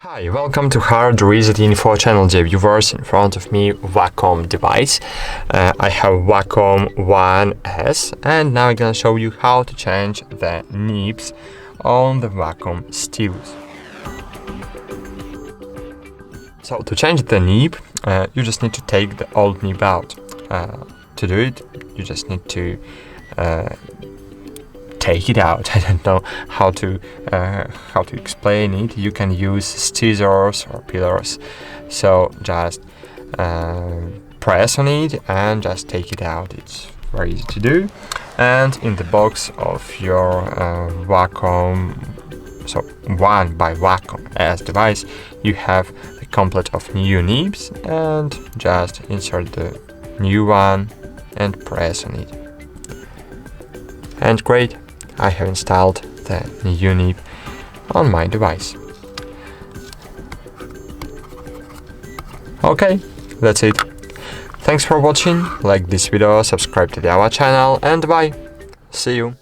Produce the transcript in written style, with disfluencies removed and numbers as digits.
Hi, welcome to HardReset.Info channel, dear viewers. In front of me, Wacom device. I have Wacom One S, and now I'm gonna show you how to change the nibs on the Wacom stills. So to change the nib, you just need to take the old nib out. To do it, you just need to take it out. I don't know how to explain it. You can use scissors or pillars. So just press on it and just take it out. It's very easy to do. And in the box of your Wacom, so One by Wacom S device, you have the complete of new nibs, and just insert the new one and press on it. And great, I have installed the new nib on my device. Okay, that's it. Thanks for watching, like this video, subscribe to our channel, and bye. See you.